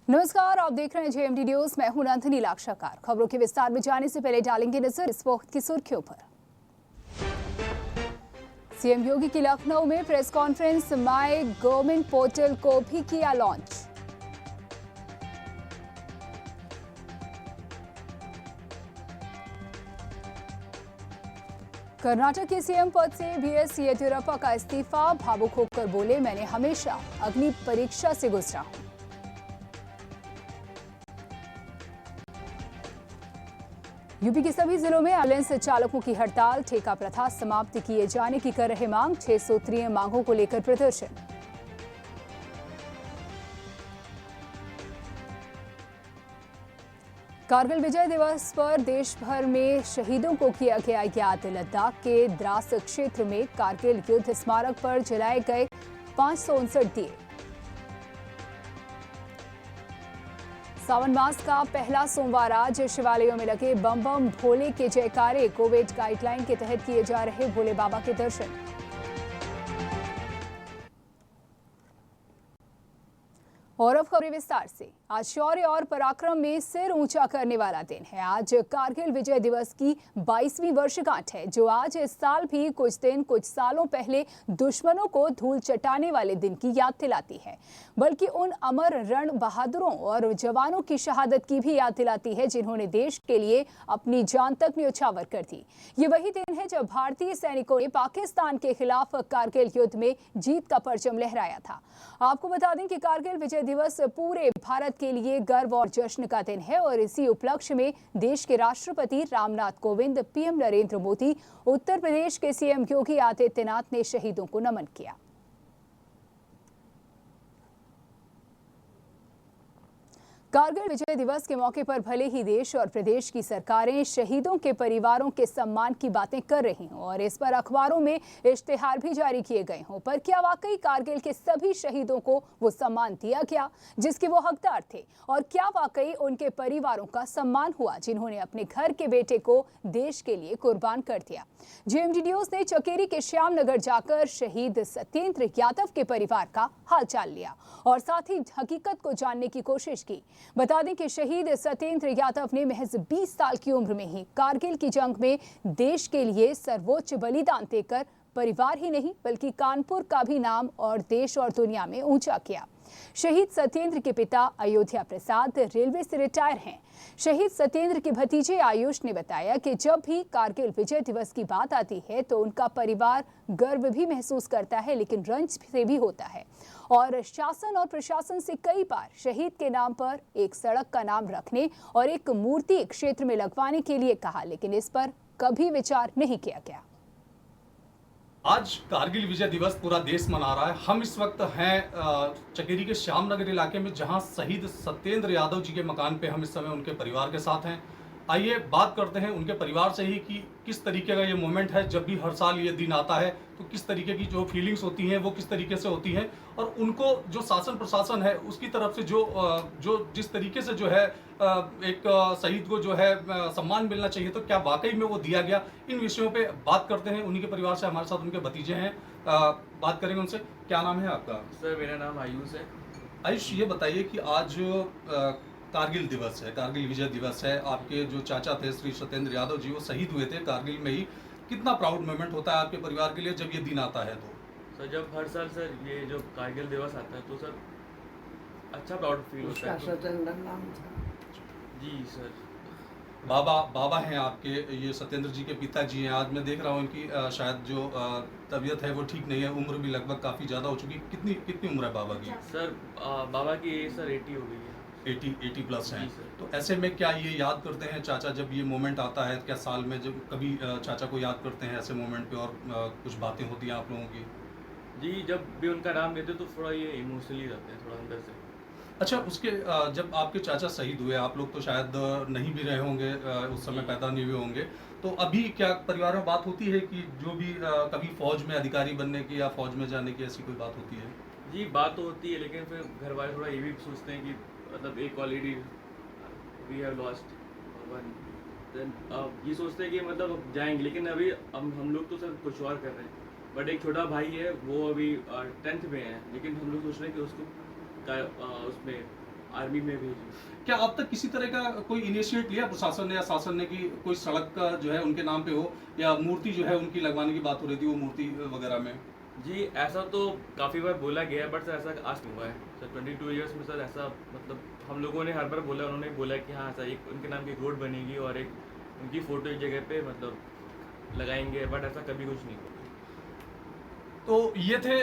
नमस्कार, आप देख रहे हैं जेएमडी न्यूज। मैं हूं नंदिनी लाक्षाकार। खबरों के विस्तार में जाने से पहले डालेंगे नजर इस वक्त की सुर्खियों पर। सीएम योगी की लखनऊ में press conference, my government portal को भी किया लॉन्च। कर्नाटक के सीएम पद से बीएस येदियुरप्पा का इस्तीफा, भावुक होकर बोले, मैंने हमेशा अग्नि परीक्षा से गुजरा हूं। यूपी के सभी जिलों में एम्बुलेंस चालकों की हड़ताल, ठेका प्रथा समाप्त किए जाने की कर रहे मांग, 6 सूत्रीय मांगों को लेकर प्रदर्शन। कारगिल विजय दिवस पर देश भर में शहीदों को किया गया याद। लद्दाख के द्रास क्षेत्र में कारगिल युद्ध स्मारक पर जलाए गए 559 दिए। सावन मास का पहला सोमवार आज शिवालयों में लगे बम बम भोले के जयकारे। कोविड गाइडलाइन के तहत किए जा रहे भोले बाबा के दर्शन। और अब खबरें विस्तार से। आज शौर्य और पराक्रम में सिर ऊंचा करने वाला दिन है। आज कारगिल विजय दिवस की 22वीं वर्षगांठ है, जो आज इस साल भी कुछ सालों पहले दुश्मनों को धूल चटाने वाले दिन की याद दिलाती है, बल्कि उन अमर रण बहादुरों और जवानों की शहादत की भी याद दिलाती है, जिन्होंने देश के लिए अपनी जान तक न्यौछावर कर दी। ये वही दिन है जब भारतीय सैनिकों ने पाकिस्तान के खिलाफ कारगिल युद्ध में जीत का परचम लहराया था। आपको बता दें कि कारगिल विजय दिवस पूरे भारत के लिए गर्व और जश्न का दिन है, और इसी उपलक्ष्य में देश के राष्ट्रपति रामनाथ कोविंद, पीएम नरेंद्र मोदी, उत्तर प्रदेश के सीएम योगी आदित्यनाथ ने शहीदों को नमन किया। कारगिल विजय दिवस के मौके पर भले ही देश और प्रदेश की सरकारें शहीदों के परिवारों के सम्मान की बातें कर रही हों और इस पर अखबारों में इश्तिहार भी जारी किए गए हों, पर क्या वाकई कारगिल के सभी शहीदों को वो सम्मान दिया गया जिसके वो हकदार थे? और क्या वाकई उनके परिवारों का सम्मान हुआ जिन्होंने अपने घर के बेटे को देश के लिए कुर्बान कर दिया? जेएमडी न्यूज ने चकेरी के श्यामनगर जाकर शहीद सत्येंद्र यादव के परिवार का हालचाल लिया और साथ ही हकीकत को जानने की कोशिश की। बता दें कि शहीद सत्येंद्र यादव ने महज 20 साल की उम्र में ही कारगिल की जंग में देश के लिए सर्वोच्च बलिदान देकर परिवार ही नहीं बल्कि कानपुर का भी नाम और देश और दुनिया में ऊंचा किया। शहीद सत्येंद्र के पिता अयोध्या प्रसाद रेलवे से रिटायर हैं। शहीद सत्येंद्र के भतीजे आयुष ने बताया कि जब भी कारगिल विजय दिवस की बात आती है तो उनका परिवार गर्व भी महसूस करता है, लेकिन रंज से भी होता है। और शासन और प्रशासन से कई बार शहीद के नाम पर एक सड़क का नाम रखने और एक मूर्ति क्षेत्र में लगवाने के लिए कहा, लेकिन इस पर कभी विचार नहीं किया गया। आज कारगिल विजय दिवस पूरा देश मना रहा है। हम इस वक्त हैं चकेरी के श्यामनगर इलाके में, जहां शहीद सत्येंद्र यादव जी के मकान पे हम इस समय उनके परिवार के साथ हैं। आइए बात करते हैं उनके परिवार से ही कि किस तरीके का ये मोमेंट है। जब भी हर साल ये दिन आता है तो किस तरीके की जो फीलिंग्स होती हैं वो किस तरीके से होती हैं, और उनको जो शासन प्रशासन है उसकी तरफ से जो जिस तरीके से जो है एक शहीद को जो है सम्मान मिलना चाहिए, तो क्या वाकई में वो दिया गया? इन विषयों पे बात करते हैं उन्हीं के परिवार से। हमारे साथ उनके भतीजे हैं, बात करेंगे उनसे। क्या नाम है आपका? सर मेरा नाम आयुष है। आयुष, ये बताइए कि आज कारगिल दिवस है, कारगिल विजय दिवस है। आपके जो चाचा थे श्री सत्येंद्र यादव जी, वो शहीद हुए थे कारगिल में ही। कितना प्राउड मोमेंट होता है आपके परिवार के लिए जब ये दिन आता है? तो सर जब हर साल सर ये जो कारगिल दिवस आता है तो सर अच्छा प्राउड फील होता है। सत्येंद्र नाम था जी सर। बाबा हैं आपके, ये सत्येंद्र जी के पिताजी हैं। आज मैं देख रहा हूँ इनकी शायद जो तबीयत है वो ठीक नहीं है, उम्र भी लगभग काफ़ी ज़्यादा हो चुकी। कितनी उम्र है बाबा की? सर बाबा की एज सर 80 हो गई है। 80 प्लस हैं। सर। तो ऐसे में क्या ये याद करते हैं चाचा जब ये मोमेंट आता है? क्या साल में जब कभी चाचा को याद करते हैं ऐसे मोमेंट पे, और कुछ बातें होती हैं आप लोगों की? जी जब भी उनका नाम लेते तो थोड़ा ये इमोशनली रहते हैं, थोड़ा अंदर से। अच्छा, उसके जब आपके चाचा शहीद हुए, आप लोग तो शायद नहीं भी रहे होंगे, उस समय पैदा नहीं हुए होंगे, तो अभी क्या परिवार में बात होती है कि जो भी कभी फौज में अधिकारी बनने की या फौज में जाने की ऐसी कोई बात होती है? जी बात तो होती है, लेकिन फिर घर वाले थोड़ा ये भी सोचते हैं कि मतलब एक already we have lost one, then ये सोचते हैं कि मतलब अब जाएंगे, लेकिन अभी हम लोग तो सर कुछ और कर रहे हैं। बट एक छोटा भाई है वो अभी 10th में है, लेकिन हम लोग सोच रहे हैं कि उसको उसमें आर्मी में भेजी। क्या अब तक किसी तरह का कोई इनिशिएट लिया प्रशासन ने या शासन ने कि कोई सड़क का जो है उनके नाम पे हो, या मूर्ति जो है उनकी लगवाने की बात हो रही थी वो मूर्ति वगैरह में? जी ऐसा तो काफ़ी बार बोला गया है, बट सर ऐसा आज नहीं हुआ है सर। 22 ईयर्स में सर ऐसा मतलब हम लोगों ने हर बार बोला, उन्होंने बोला कि हाँ सर एक उनके नाम की रोड बनेगी और एक उनकी फ़ोटो एक जगह पे मतलब लगाएंगे, बट ऐसा कभी कुछ नहीं हुआ। तो ये थे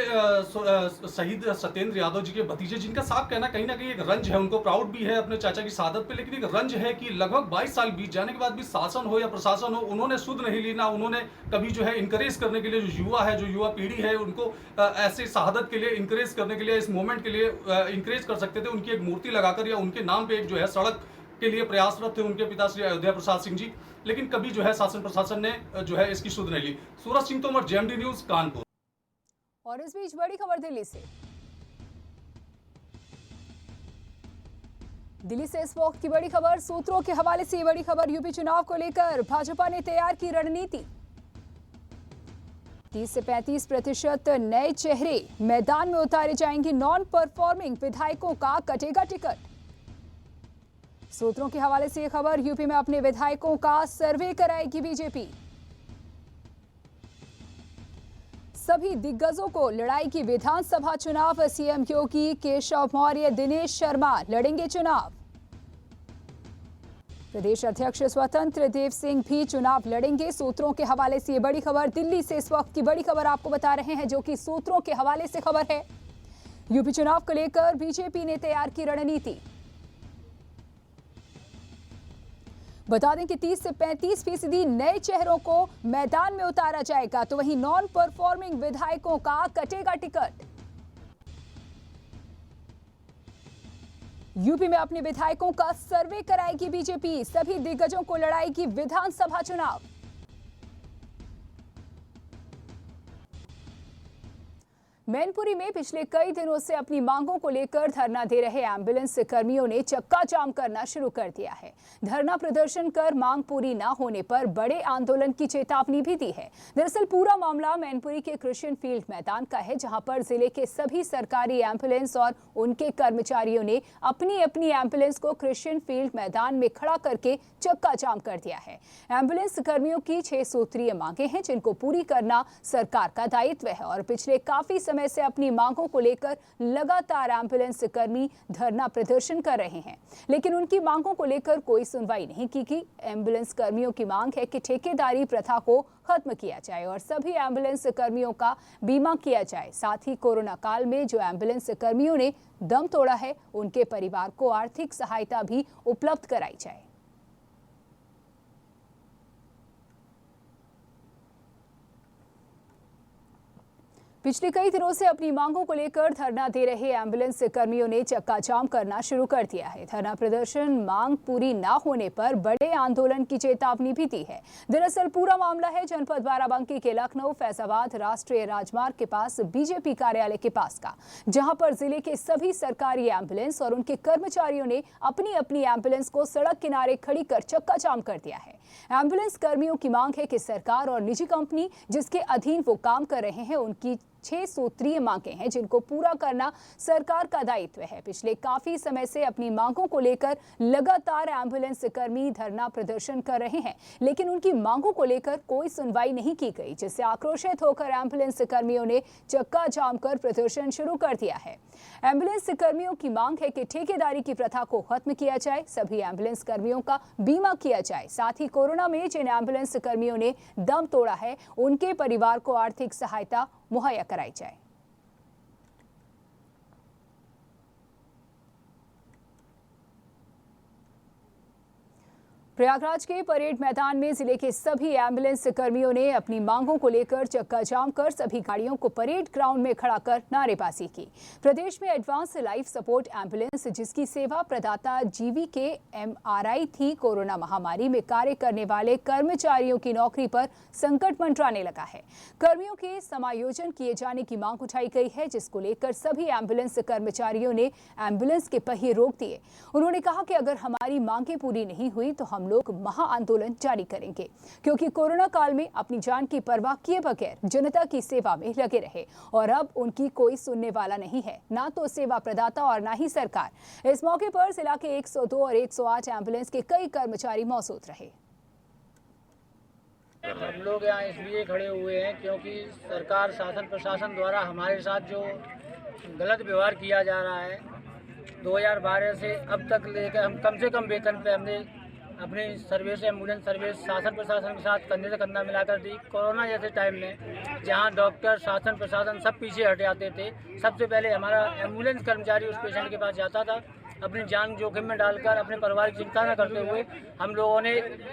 शहीद सत्येंद्र यादव जी के भतीजे, जिनका साफ कहना कहीं ना कहीं एक रंज है, उनको प्राउड भी है अपने चाचा की शहादत पे, लेकिन एक रंज है कि लगभग 22 साल बीत जाने के बाद भी शासन हो या प्रशासन हो, उन्होंने सुध नहीं ली ना। उन्होंने कभी जो है इंकरेज करने के लिए जो युवा है, जो युवा पीढ़ी है, उनको ऐसे शहादत के लिए इंकरेज करने के लिए, इस मूवमेंट के लिए इंकरेज कर सकते थे, उनकी एक मूर्ति लगाकर या उनके नाम पे एक जो है सड़क के लिए प्रयासरत थे उनके पिता श्री अयोध्या प्रसाद सिंह जी, लेकिन कभी जो है शासन प्रशासन ने जो है इसकी सुध नहीं ली। Suraj Singh Tomar, JMD news, Kanpur. और इस बीच बड़ी खबर दिल्ली से। दिल्ली से इस वक्त की बड़ी खबर, सूत्रों के हवाले से ये बड़ी खबर, यूपी चुनाव को लेकर भाजपा ने तैयार की रणनीति। 30 से 35% नए चेहरे मैदान में उतारे जाएंगे, नॉन परफॉर्मिंग विधायकों का कटेगा टिकट। सूत्रों के हवाले से ये खबर, यूपी में अपने विधायकों का सर्वे कराएगी बीजेपी। सभी दिग्गजों को लड़ाएगी विधानसभा चुनाव, सीएम योगी, केशव मौर्य, दिनेश शर्मा लड़ेंगे चुनाव। प्रदेश अध्यक्ष स्वतंत्र देव सिंह भी चुनाव लड़ेंगे। सूत्रों के हवाले से ये बड़ी खबर, दिल्ली से इस वक्त की बड़ी खबर आपको बता रहे हैं, जो कि सूत्रों के हवाले से खबर है। यूपी चुनाव को लेकर बीजेपी ने तैयार की रणनीति। बता दें कि 30 से 35% नए चेहरों को मैदान में उतारा जाएगा, तो वहीं नॉन परफॉर्मिंग विधायकों का कटेगा टिकट। यूपी में अपने विधायकों का सर्वे कराएगी बीजेपी, सभी दिग्गजों को लड़ाएगी विधानसभा चुनाव। मैनपुरी में पिछले कई दिनों से अपनी मांगों को लेकर धरना दे रहे एम्बुलेंस कर्मियों ने चक्का जाम करना शुरू कर दिया है। धरना प्रदर्शन कर मांग पूरी न होने पर बड़े आंदोलन की चेतावनी भी दी है। दरअसल पूरा मामला मैनपुरी के क्रिश्चियन फील्ड मैदान का है, जहां पर जिले के सभी सरकारी एम्बुलेंस और उनके कर्मचारियों ने अपनी अपनी एम्बुलेंस को क्रिश्चियन फील्ड मैदान में खड़ा करके चक्का जाम कर दिया है। एम्बुलेंस कर्मियों की 6 सूत्रीय मांगे हैं, जिनको पूरी करना सरकार का दायित्व है, और पिछले काफी समय से अपनी मांगों को लेकर लगातार एम्बुलेंस कर्मी धरना प्रदर्शन कर रहे हैं, लेकिन उनकी मांगों को लेकर कोई सुनवाई नहीं की गई। एम्बुलेंस कर्मियों की मांग है कि ठेकेदारी प्रथा को खत्म किया जाए और सभी एम्बुलेंस कर्मियों का बीमा किया जाए। साथ ही कोरोना काल में जो एम्बुलेंस कर्मियों ने दम तोड़ा है, उनके परिवार को आर्थिक सहायता भी उपलब्ध कराई जाए। पिछले कई दिनों से अपनी मांगों को लेकर धरना दे रहे एम्बुलेंस कर्मियों ने चक्का जाम करना शुरू कर दिया है। धरना प्रदर्शन मांग पूरी न होने पर बड़े आंदोलन की चेतावनी भी दी है। दरअसल पूरा मामला है जनपद बाराबंकी के लखनऊ फैजाबाद राष्ट्रीय राजमार्ग के पास बीजेपी कार्यालय के पास का, जहां पर जिले के सभी सरकारी एम्बुलेंस और उनके कर्मचारियों ने अपनी अपनी एम्बुलेंस को सड़क किनारे खड़ी कर चक्का जाम कर दिया है। एम्बुलेंस कर्मियों की मांग है कि सरकार और निजी कंपनी जिसके अधीन वो काम कर रहे हैं, उनकी 6 सूत्रीय मांगे हैं, जिनको पूरा करना सरकार का दायित्व है। पिछले काफी समय से अपनी मांगों को लेकर लगातार एम्बुलेंस कर्मी धरना प्रदर्शन कर रहे हैं, लेकिन उनकी मांगों को लेकर कोई सुनवाई नहीं की गई, जिससे आक्रोशित होकर एम्बुलेंस कर्मियों ने चक्का जाम कर प्रदर्शन शुरू कर दिया है। एम्बुलेंस कर्मियों की मांग है कि ठेकेदारी की प्रथा को खत्म किया जाए, सभी एम्बुलेंस कर्मियों का बीमा किया जाए। साथ ही कोरोना में जिन एम्बुलेंस कर्मियों ने दम तोड़ा है, उनके परिवार को आर्थिक सहायता मुहैया कराई जाए। प्रयागराज के परेड मैदान में जिले के सभी एम्बुलेंस कर्मियों ने अपनी मांगों को लेकर चक्का जाम कर सभी गाड़ियों को परेड ग्राउंड में खड़ा कर नारेबाजी की। प्रदेश में एडवांस लाइफ सपोर्ट एम्बुलेंस, जिसकी सेवा प्रदाता जीवीके एमआरआई थी, कोरोना महामारी में कार्य करने वाले कर्मचारियों की नौकरी पर संकट मंडराने लगा है। कर्मियों के समायोजन किए जाने की मांग उठाई गई है, जिसको लेकर सभी एम्बुलेंस कर्मचारियों ने एम्बुलेंस के पहिए रोक दिए। उन्होंने कहा कि अगर हमारी मांगें पूरी नहीं हुई तो हम हम लोग महाआंदोलन जारी करेंगे, क्योंकि कोरोना काल में अपनी जान की परवाह किए बगैर जनता की सेवा में लगे रहे और अब उनकी कोई सुनने वाला नहीं है, ना तो सेवा प्रदाता और ना ही सरकार। इस मौके पर जिला के 102 और 108 एम्बुलेंस के कई कर्मचारी मौजूद रहे। हम लोग यहाँ इसलिए खड़े हुए हैं क्योंकि सरकार शासन प्रशासन द्वारा हमारे साथ जो गलत व्यवहार किया जा रहा है, 2012 से अब तक लेकर हम कम से कम वेतन पे हमने अपनी सर्विस एम्बुलेंस सर्विस शासन प्रशासन के साथ कंधे से कंधा मिलाकर दी। कोरोना जैसे टाइम में जहाँ डॉक्टर शासन प्रशासन सब पीछे हट जाते थे, सबसे पहले हमारा एम्बुलेंस कर्मचारी उस पेशेंट के पास जाता था। अपनी जान जोखिम में डालकर अपने परिवार की चिंता न करते हुए हम लोगों ने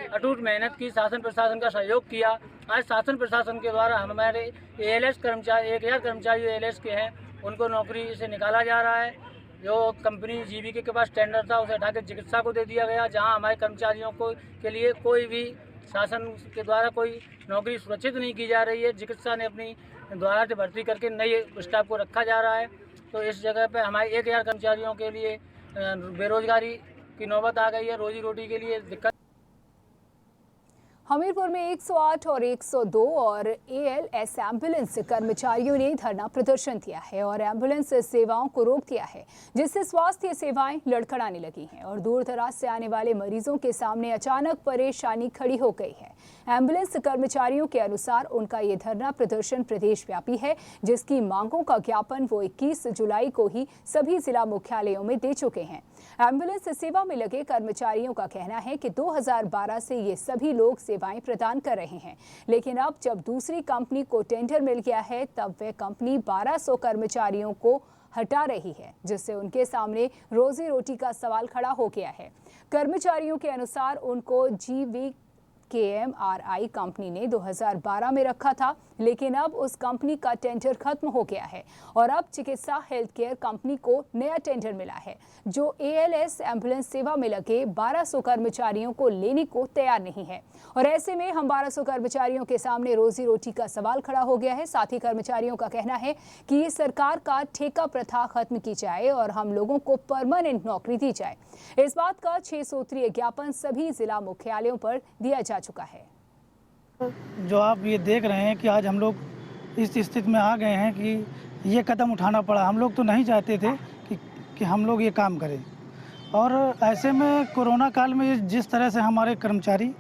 अटूट मेहनत की, शासन प्रशासन का सहयोग किया। आज शासन प्रशासन के द्वारा हमारे ALS कर्मचारी 1000 कर्मचारी ALS के हैं, उनको नौकरी से निकाला जा रहा है। जो कंपनी GVK के पास टेंडर था उसे हटाकर चिकित्सा को दे दिया गया, जहां हमारे कर्मचारियों को के लिए कोई भी शासन के द्वारा कोई नौकरी सुरक्षित नहीं की जा रही है। चिकित्सा ने अपनी द्वारा से भर्ती करके नए स्टाफ को रखा जा रहा है। तो इस जगह पे हमारे 1000 कर्मचारियों के लिए बेरोजगारी की नौबत आ गई है, रोजी रोटी के लिए दिक्कत। हमीरपुर में 108 और 102 और ALS एम्बुलेंस कर्मचारियों ने धरना प्रदर्शन किया है और एम्बुलेंस सेवाओं को रोक दिया है, जिससे स्वास्थ्य सेवाएं लड़खड़ाने लगी हैं और दूर दराज से आने वाले मरीजों के सामने अचानक परेशानी खड़ी हो गई है। एम्बुलेंस कर्मचारियों के अनुसार उनका ये धरना प्रदर्शन प्रदेश व्यापी है, जिसकी मांगों का ज्ञापन वो 21 जुलाई को ही सभी जिला मुख्यालयों में दे चुके हैं। एम्बुलेंस सेवा में लगे कर्मचारियों का कहना है कि 2012 से ये सभी लोग सेवाएं प्रदान कर रहे हैं, लेकिन अब जब दूसरी कंपनी को टेंडर मिल गया है तब वह कंपनी 1200 कर्मचारियों को हटा रही है, जिससे उनके सामने रोजी रोटी का सवाल खड़ा हो गया है। कर्मचारियों के अनुसार उनको GVKMRI कंपनी ने 2012 में रखा था, लेकिन अब उस कंपनी का टेंडर खत्म हो गया है और अब चिकित्सा हेल्थ केयर कंपनी को नया टेंडर मिला है, जो ALS एम्बुलेंस सेवा में लगे 1200 कर्मचारियों को लेने को तैयार नहीं है। और ऐसे में हम 1200 कर्मचारियों के सामने रोजी रोटी का सवाल खड़ा हो गया है। साथ ही कर्मचारियों का कहना है कि ये सरकार का ठेका प्रथा खत्म की जाए और हम लोगों को परमानेंट नौकरी दी जाए। इस बात का 6 सूत्रीय ज्ञापन सभी जिला मुख्यालयों पर दिया जा चुका है। जो आप ये देख रहे हैं कि आज हम लोग इस स्थिति में आ गए हैं कि ये कदम उठाना पड़ा। हम लोग तो नहीं चाहते थे कि हम लोग ये काम करें, और ऐसे में कोरोना काल में जिस तरह से हमारे कर्मचारी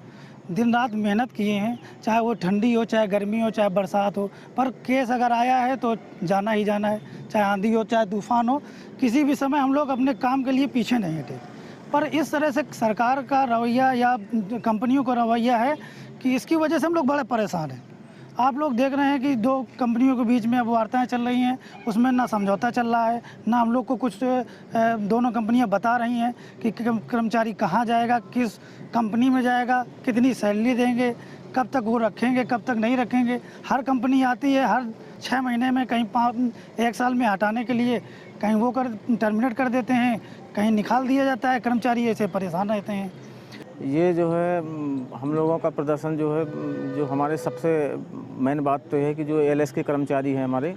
दिन रात मेहनत किए हैं, चाहे वो ठंडी हो, चाहे गर्मी हो, चाहे बरसात हो, पर केस अगर आया है तो जाना ही जाना है, चाहे आंधी हो, चाहे तूफान हो, किसी भी समय हम लोग अपने काम के लिए पीछे नहीं हटे। पर इस तरह से सरकार का रवैया या कंपनियों का रवैया है कि इसकी वजह से हम लोग बड़े परेशान हैं। आप लोग देख रहे हैं कि दो कंपनियों के बीच में अब वार्ताएं चल रही हैं, उसमें ना समझौता चल रहा है, ना हम लोग को कुछ दोनों कंपनियां बता रही हैं कि कर्मचारी कहाँ जाएगा, किस कंपनी में जाएगा, कितनी सैलरी देंगे, कब तक वो रखेंगे, कब तक नहीं रखेंगे। हर कंपनी आती है हर 6 महीने में, कहीं 1 साल में हटाने के लिए, कहीं वो टर्मिनेट कर देते हैं, कहीं निकाल दिया जाता है। कर्मचारी ऐसे परेशान रहते हैं। ये जो है हम लोगों का प्रदर्शन जो है, जो हमारे सबसे मेन बात तो है कि जो ALS के कर्मचारी हैं हमारे,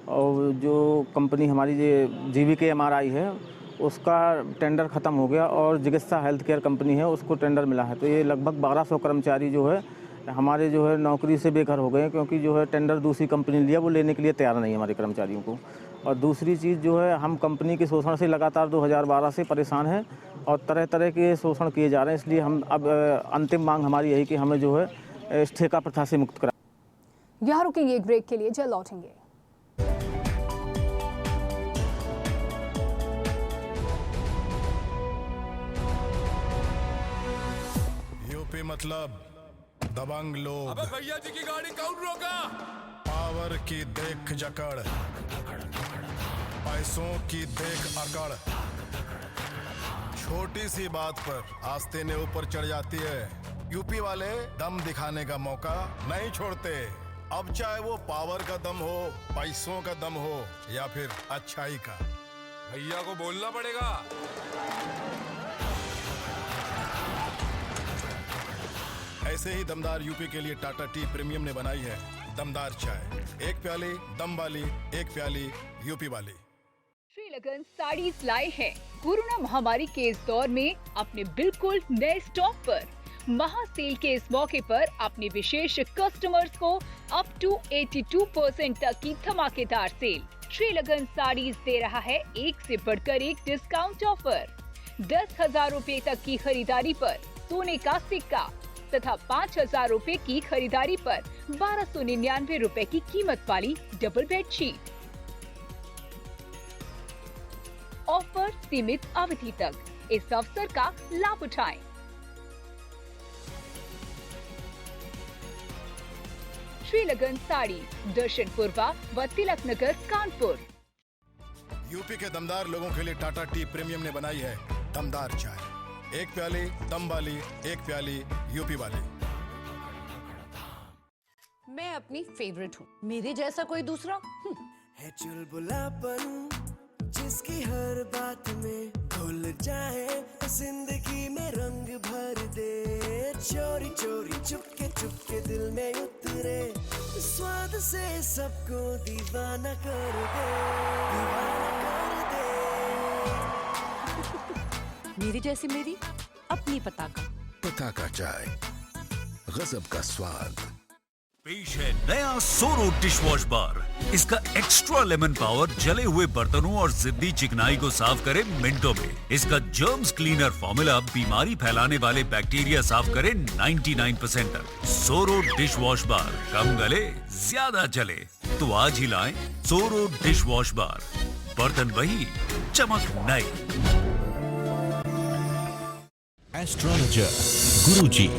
और जो कंपनी हमारी जो GVKMRI है उसका टेंडर ख़त्म हो गया और चिकित्सा हेल्थ केयर कंपनी है उसको टेंडर मिला है। तो ये लगभग 1200 कर्मचारी जो है हमारे जो है नौकरी से बेघर हो गए हैं, क्योंकि जो है टेंडर दूसरी कंपनी लिया, वो लेने के लिए तैयार नहीं है हमारे कर्मचारियों को। और दूसरी चीज़ जो है, हम कंपनी के शोषण से लगातार 2012 से परेशान हैं और तरह तरह के शोषण किए जा रहे हैं। इसलिए हम अब अंतिम मांग हमारी यही कि हमें जो है इस ठेका प्रथा से मुक्त करा। यहाँ रुकेंगे एक ब्रेक के लिए, जल्द लौटेंगे। यूपी मतलब दबंग लोग। अबे भैया जी की गाड़ी कौन रोका? पावर की देख जकड़, पैसों की देख अकड़, छोटी सी बात पर आस्ते ने ऊपर चढ़ जाती है। यूपी वाले दम दिखाने का मौका नहीं छोड़ते। अब चाहे वो पावर का दम हो, पैसों का दम हो, या फिर अच्छाई का। भैया को बोलना पड़ेगा। ऐसे ही दमदार यूपी के लिए टाटा टी प्रीमियम ने बनाई है दमदार चाय। एक प्याली दम वाली, एक प्याली यूपी वाली। श्रीलगन साड़ीज लाए हैं कोरोना महामारी के इस दौर में अपने बिल्कुल नए स्टॉक पर। महासेल के इस मौके पर अपने विशेष कस्टमर्स को अप टू 82% तक की धमाकेदार सेल। श्रीलगन साड़ीज दे रहा है एक से बढ़कर एक डिस्काउंट ऑफर। 10,000 रूपए तक की खरीदारी पर सोने का सिक्का तथा 5,000 रूपए की खरीदारी पर 1299 रूपए की कीमत वाली डबल बेडशीट। ऑफर सीमित अवधि तक, इस अवसर का लाभ उठाएं। श्रीलगन साड़ी, दर्शनपुरवा व तिलक नगर, कानपुर। यूपी के दमदार लोगों के लिए टाटा टी प्रीमियम ने बनाई है दमदार चाय। एक प्याली दम वाली, एक प्याली यूपी वाली। मैं अपनी फेवरेट हूँ, मेरे जैसा कोई दूसरा है चुलबुलापन जिसकी हर बात में घुल जाए, जिंदगी में रंग भर दे। चोरी चोरी चुपके दिल में उतरे, स्वाद से सबको दीवाना कर दे, दीवाना कर दे। मेरी जैसी मेरी अपनी पताका चाय, गजब का स्वाद। पेश है नया सोरो डिशवॉश बार। इसका एक्स्ट्रा लेमन पावर जले हुए बर्तनों और जिद्दी चिकनाई को साफ करे मिनटों में। इसका जर्म्स क्लीनर फॉर्मूला बीमारी फैलाने वाले बैक्टीरिया साफ करे 99% तक। सोरो डिशवॉश बार, कम गले ज्यादा जले। तो आज ही लाएं सोरो डिशवॉश बार। बर्तन वही, चमक नई। एस्ट्रोलॉजर गुरुजी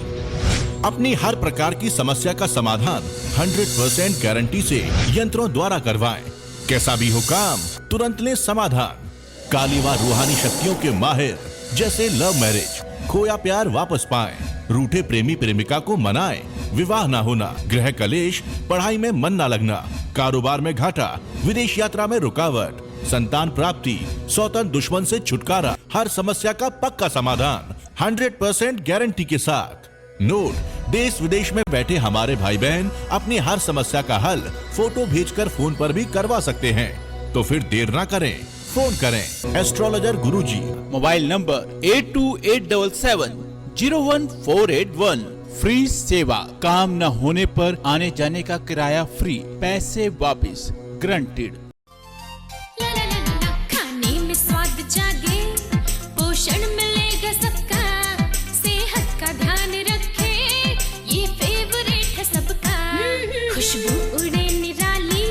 अपनी हर प्रकार की समस्या का समाधान 100% गारंटी से यंत्रों द्वारा करवाएं। कैसा भी हो काम, तुरंत लें समाधान। काली व रूहानी शक्तियों के माहिर, जैसे लव मैरिज, खोया प्यार वापस पाएं, रूठे प्रेमी प्रेमिका को मनाएं, विवाह ना होना, गृह कलेश, पढ़ाई में मन ना लगना, कारोबार में घाटा, विदेश यात्रा में रुकावट, संतान प्राप्ति, सौतन दुश्मन से छुटकारा, हर समस्या का पक्का समाधान 100% गारंटी के साथ। नोट, देश विदेश में बैठे हमारे भाई बहन अपनी हर समस्या का हल फोटो भेजकर फोन पर भी करवा सकते हैं। तो फिर देर ना करें, फोन करें astrologer Guruji. Mobile number 8287011481। Free सेवा, काम न होने पर आने जाने का किराया फ्री, पैसे वापस गारंटीड। खाने में स्वाद जागे, पोषण मिलेगा सबका, सेहत का ध्यान रखे, ये फेवरेट है सबका। खुशबू उड़े निराली,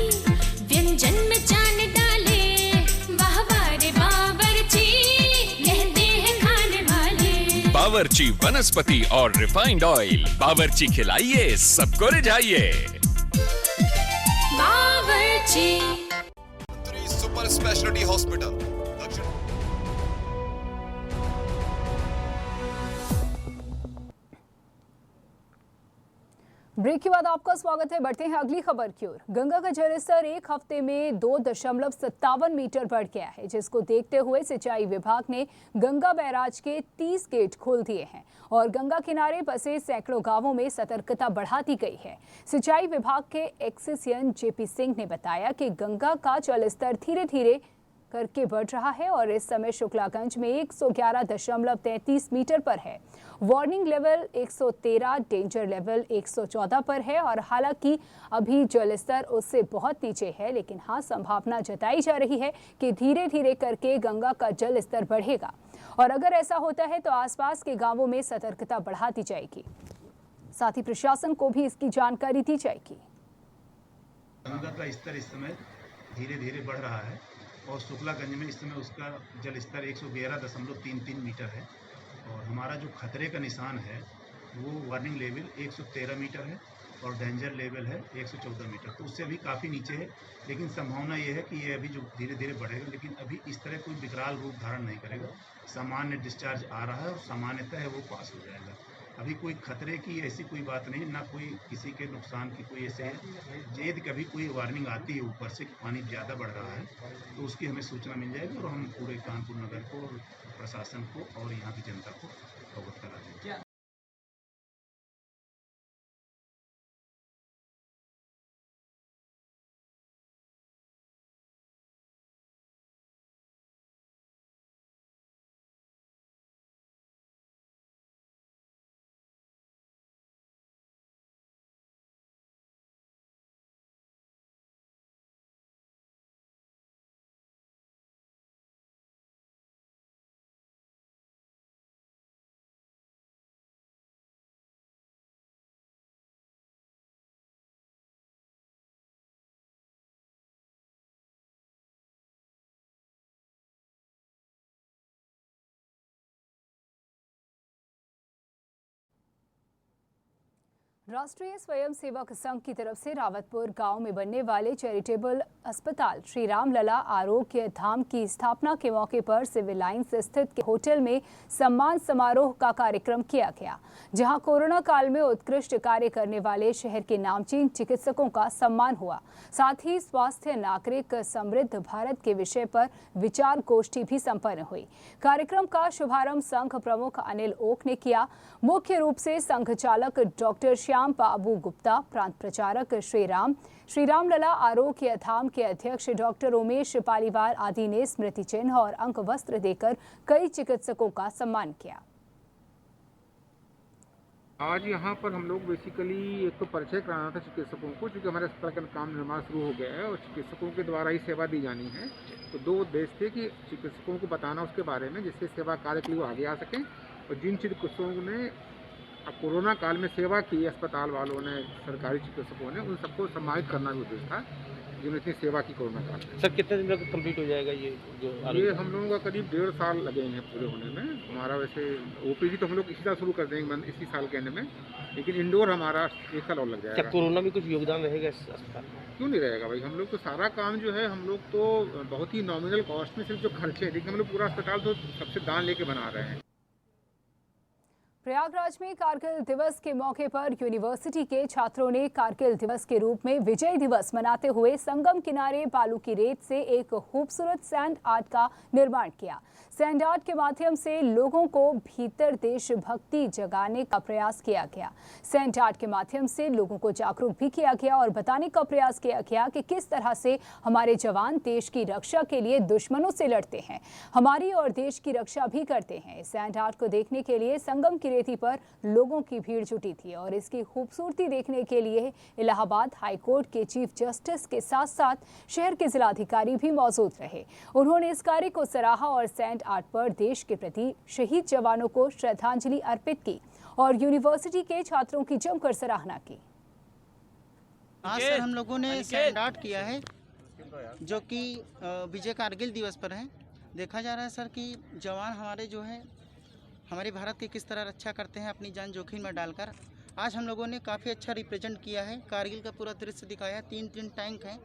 व्यंजन में जान डाले, वाह वाह रे बावर्ची, कहते हैं खाने वाले। बावर्ची वनस्पति और रिफाइंड ऑयल, बावर्ची खिलाइए सबको रिझाइए। बावर्ची सुपर स्पेशलिटी हॉस्पिटल। ब्रेक के बाद आपका स्वागत है। बढ़ते हैं अगली खबर की ओर। गंगा का जलस्तर एक हफ्ते में 2.57 मीटर बढ़ गया है, जिसको देखते हुए सिंचाई विभाग ने गंगा बैराज के 30 गेट खोल दिए हैं और गंगा किनारे बसे सैकड़ों गांवों में सतर्कता बढ़ा दी गई है। सिंचाई विभाग के एक्सिसियन जेपी सिंह ने बताया कि गंगा का जलस्तर धीरे धीरे करके बढ़ रहा है और इस समय शुक्लागंज में 111.33 मीटर पर है। वार्निंग लेवल 113, डेंजर लेवल 114 पर है और हालांकि अभी जलस्तर उससे बहुत नीचे है, लेकिन हाँ, संभावना जताई जा रही है कि धीरे धीरे करके गंगा का जल स्तर बढ़ेगा और अगर ऐसा होता है तो आसपास के गांवों में सतर्कता बढ़ा दी जाएगी। साथ ही प्रशासन को भी इसकी जानकारी दी जाएगी। गंगा का स्तर इस समय धीरे धीरे बढ़ रहा है और शुक्लागंज में इस समय उसका जल स्तर 111.33 मीटर है और हमारा जो खतरे का निशान है वो वार्निंग लेवल 113 मीटर है और डेंजर लेवल है 114 मीटर, तो उससे अभी काफ़ी नीचे है। लेकिन संभावना ये है कि ये अभी जो धीरे धीरे बढ़ेगा, लेकिन अभी इस तरह कोई विकराल रूप धारण नहीं करेगा। सामान्य डिस्चार्ज आ रहा है और सामान्यतः है वो पास हो जाएगा। अभी कोई खतरे की ऐसी कोई बात नहीं, ना कोई किसी के नुकसान की कोई ऐसे है। यदि कभी कोई वार्निंग आती है ऊपर से कि पानी ज़्यादा बढ़ रहा है तो उसकी हमें सूचना मिल जाएगी और हम पूरे कानपुर नगर को और प्रशासन को और यहाँ की जनता को अवगत करा देंगे। राष्ट्रीय स्वयंसेवक संघ की तरफ से रावतपुर गांव में बनने वाले चैरिटेबल अस्पताल श्री राम लला आरोग्य धाम की स्थापना के मौके पर सिविल लाइंस स्थित होटल में सम्मान समारोह का कार्यक्रम किया गया, जहां कोरोना काल में उत्कृष्ट कार्य करने वाले शहर के नामचीन चिकित्सकों का सम्मान हुआ। साथ ही स्वास्थ्य नागरिक समृद्ध भारत के विषय पर विचार गोष्ठी भी संपन्न हुई। कार्यक्रम का शुभारंभ संघ प्रमुख अनिल ओक ने किया। मुख्य रूप से संघ चालक डॉक्टर श्याम बाबू गुप्ता, प्रांत प्रचारक श्री राम लला आरोग्य धाम के अध्यक्ष डॉक्टर उमेश पालीवाल आदि ने स्मृति चिन्ह और अंक वस्त्र देकर कई चिकित्सकों का सम्मान किया। आज यहाँ पर हम लोग बेसिकली एक तो परिचय कराना था चिकित्सकों को, क्योंकि हमारे अस्पताल का काम निर्माण शुरू हो गया है और चिकित्सकों के द्वारा ही सेवा दी जानी है। तो दो उद्देश्य थे कि चिकित्सकों को बताना उसके बारे में, जिससे सेवा कार्य के लिए वो आगे आ सकें, और जिन चिकित्सकों ने कोरोना काल में सेवा की अस्पताल वालों ने, सरकारी चिकित्सकों ने, उन सबको सम्मानित करना भी उद्देश्य था जिन्होंने इतनी सेवा की कोरोना काल में। सर कितने दिन तक कंप्लीट हो जाएगा ये हम लोगों का करीब 1.5 साल लगेंगे हैं पूरे होने में। हमारा वैसे ओपीडी तो हम लोग इसी साल शुरू कर देंगे इसी साल के एंड में, लेकिन इंडोर हमारा 1 साल और लग जाएगा। क्या कोरोना में कुछ योगदान रहेगा इस अस्पताल में? क्यों नहीं रहेगा भाई, हम लोग तो सारा काम जो है हम लोग तो बहुत ही नॉमिनल कॉस्ट में सिर्फ जो खर्चे हैं, लेकिन हम लोग पूरा अस्पताल तो सबसे दान लेके बना रहे हैं। प्रयागराज में कारगिल दिवस के मौके पर यूनिवर्सिटी के छात्रों ने कारगिल दिवस के रूप में विजय दिवस मनाते हुए संगम किनारे बालू की रेत से एक खूबसूरत सैंड आर्ट का निर्माण किया। सैंड आर्ट के माध्यम से लोगों को भीतर देशभक्ति जगाने का प्रयास किया गया। सैंड आर्ट के माध्यम से लोगों को जागरूक भी किया गया और बताने का प्रयास किया गया कि किस तरह से हमारे जवान देश की रक्षा के लिए दुश्मनों से लड़ते हैं, हमारी और देश की रक्षा भी करते हैं। सैंड आर्ट को देखने के लिए संगम की रेती पर लोगों की भीड़ जुटी थी और इसकी खूबसूरती देखने के लिए इलाहाबाद हाई कोर्ट के चीफ जस्टिस के साथ साथ शहर के जिलाधिकारी भी मौजूद रहे। उन्होंने इस कार्य को सराहा और सैंड आर्ट पर देश के प्रति शहीद जवानों को श्रद्धांजलि अर्पित की और यूनिवर्सिटी के छात्रों की जमकर सराहना की। आज सर हम लोगों ने सैंड आर्ट किया है जो कि विजय कारगिल दिवस पर है। देखा जा रहा है सर कि जवान हमारे जो है हमारे भारत की किस तरह रक्षा करते हैं अपनी जान जोखिम में डालकर। आज हम लोगों ने काफ़ी अच्छा रिप्रेजेंट किया है, कारगिल का पूरा दृश्य दिखाया। 3 टैंक हैं,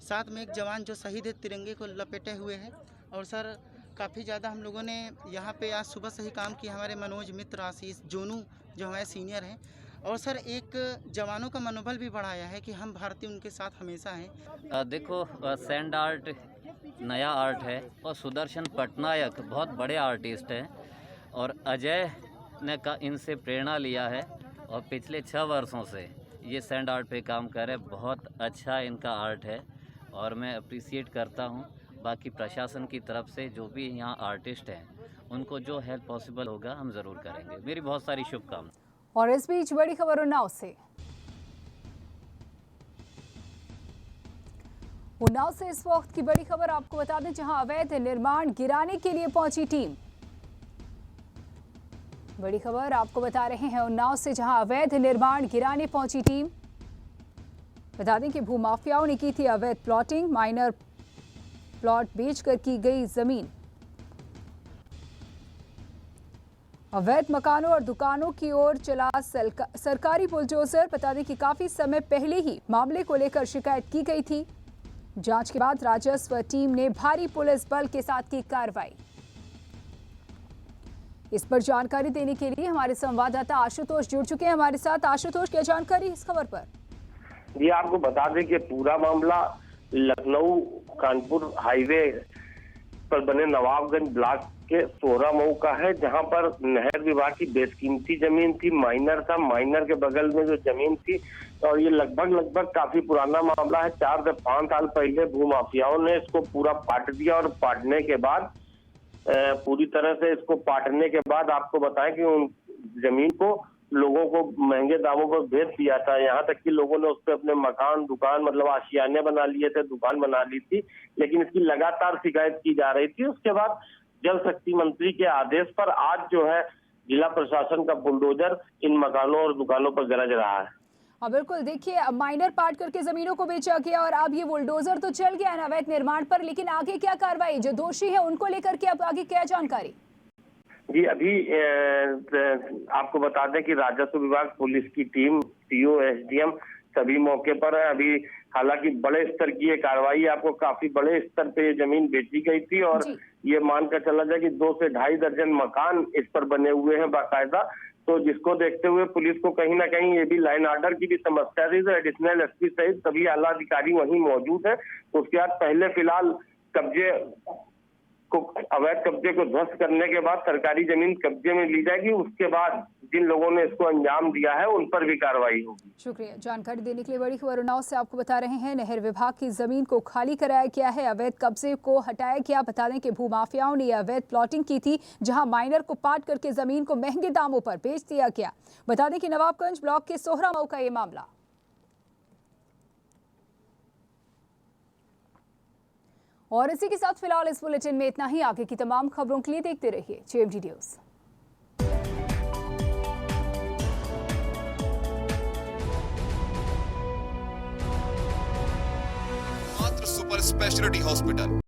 साथ में एक जवान जो शहीद है तिरंगे को लपेटे हुए है। और सर काफ़ी ज़्यादा हम लोगों ने यहाँ पे आज सुबह से ही काम किया। हमारे मनोज मित्र, आशीष, जोनू जो हमारे सीनियर हैं, और सर एक जवानों का मनोबल भी बढ़ाया है कि हम भारतीय उनके साथ हमेशा हैं। देखो सैंड आर्ट नया आर्ट है और सुदर्शन पटनायक बहुत बड़े आर्टिस्ट हैं और अजय ने इनसे प्रेरणा लिया है और पिछले 6 वर्षों से ये सैंड आर्ट पे काम कर रहे हैं। बहुत अच्छा इनका आर्ट है और मैं अप्रिशिएट करता हूँ। बाकी प्रशासन की तरफ से जो भी यहाँ आर्टिस्ट हैं उनको जो हेल्प पॉसिबल होगा हम ज़रूर करेंगे। मेरी बहुत सारी शुभकामनाएं। और इस बीच बड़ी खबर उन्नाव से। उन्नाव से इस वक्त की बड़ी खबर आपको बता दें, जहां अवैध निर्माण गिराने के लिए पहुंची टीम। बड़ी खबर आपको बता रहे हैं उन्नाव से, जहां अवैध निर्माण गिराने पहुंची टीम। बता दें कि भूमाफियाओं ने की थी अवैध प्लॉटिंग, माइनर प्लॉट बेचकर की गई जमीन। अवैध मकानों और दुकानों की ओर चला सरकारी बुलडोजर। बता दें कि काफी समय पहले ही मामले को लेकर शिकायत की गई थी। जांच के बाद राजस्व टीम ने भारी पुलिस बल के साथ की कार्रवाई। इस पर जानकारी देने के लिए हमारे संवाददाता आशुतोष जुड़ चुके हैं हमारे साथ। आशुतोष, क्या जानकारी इस खबर पर? जी आपको बता दें कि पूरा मामला लखनऊ कानपुर हाईवे पर बने नवाबगंज ब्लॉक के सोहरा मऊ का है, जहां पर नहर विभाग की बेशकीमती जमीन थी, माइनर था, माइनर के बगल में जो जमीन थी, और ये लगभग काफी पुराना मामला है। 4 से 5 साल पहले भूमाफियाओं ने इसको पूरा पाट दिया और पाटने के बाद पूरी तरह से इसको पाटने के बाद आपको बताएं कि उन जमीन को लोगों को महंगे दामों पर बेच दिया था। यहाँ तक कि लोगों ने उस पर अपने मकान, दुकान, मतलब आशियाने बना लिए थे, दुकान बना ली थी, लेकिन इसकी लगातार शिकायत की जा रही थी। उसके बाद जल शक्ति मंत्री के आदेश पर आज जो है जिला प्रशासन का बुलडोजर इन मकानों और दुकानों पर गरज रहा है। बिल्कुल, देखिए माइनर पाट करके जमीनों को बेचा गया और अब ये बुलडोजर तो चल गया है अवैध निर्माण पर, लेकिन आगे क्या कार्रवाई? जो दोषी है उनको लेकर के अब आगे क्या जानकारी? जी अभी आपको बता दें कि राजस्व विभाग, पुलिस की टीम, सीओ, एसडीएम सभी मौके पर है। अभी हालांकि बड़े स्तर की ये कार्रवाई, आपको काफी बड़े स्तर पे ये जमीन बेची गई थी और ये मानकर चला जाए कि 2 से 2.5 दर्जन मकान इस पर बने हुए हैं बाकायदा। तो जिसको देखते हुए पुलिस को कहीं ना कहीं ये भी लाइन ऑर्डर की भी समस्या थी, तो एडिशनल एसपी सहित सभी आला अधिकारी वहीं मौजूद है। उसके बाद पहले फिलहाल अवैध कब्जे को ध्वस्त करने के बाद सरकारी जमीन कब्जे में ली जाएगी। उसके बाद जिन लोगों ने इसको अंजाम दिया है उन पर भी कार्रवाई होगी। शुक्रिया जानकारी देने के लिए। बड़ी खबर उन्नाव से आपको बता रहे हैं, नहर विभाग की जमीन को खाली कराया गया है, अवैध कब्जे को हटाया गया। बता दें कि भूमाफियाओं ने अवैध प्लॉटिंग की थी, जहां माइनर को पाट करके जमीन को महंगे दामों पर बेच दिया गया। बता दें कि नवाबगंज ब्लॉक के सोहरा मऊ का ये मामला। और इसी के साथ फिलहाल इस बुलेटिन में इतना ही। आगे की तमाम खबरों के लिए देखते रहिए JMD न्यूज़। मात्र सुपर स्पेशलिटी हॉस्पिटल।